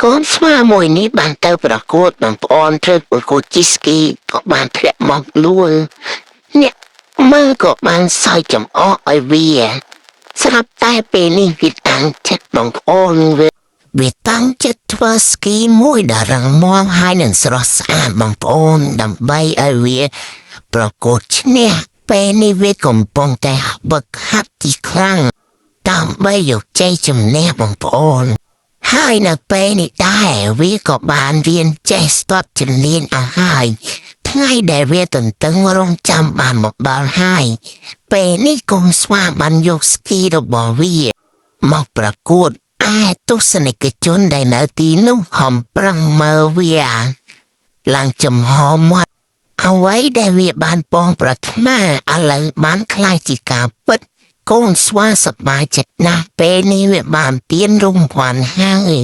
កូនស្វាមួយនេះបានទៅប្រកួតបងប្អូនធ្វើប្រកួតជីស្គីក៏បានធ្លាក់មកលួលអ្នកមើលក៏បានសើចចំអកឲ្យវាស្រាប់តែពេលនេះវាតាំងចិត្តបងប្អូនវាតាំងចិត្តធ្វើស្គីមួយដែលរឹងមាំហើយនឹងស្រស់ស្អាតបងប្អូនដើម្បីឲ្យវាប្រកួតឈ្នះពេលនេះវាកំពុងតែបឹកហាត់ទីខ្លាំងដើម្បីយកជ័យជំនះបងប្អូនហើយនៅពេលនេះដែរវាក៏បានរៀនចេះស្ទាត់ជំនាញឲ្យហើយថ្ងៃដែលវាទន្ទឹងរង់ចាំបានមកដល់ហើយពេលនេះកូនស្វាបានយកស្គីរបស់វាមកប្រកួតឯទស្សនិកជនដែលនៅទីនោះហំប្រឹងមើលវាឡើងចំហមាត់អ្វីដែលវាបានពងប្រាថ្នាឥឡូវបានខ្លាយជាការពិតកូនស្វាសប្បាយចិត្តណាស់ពេលនេះវាបានទានរង្វាន់ហើយ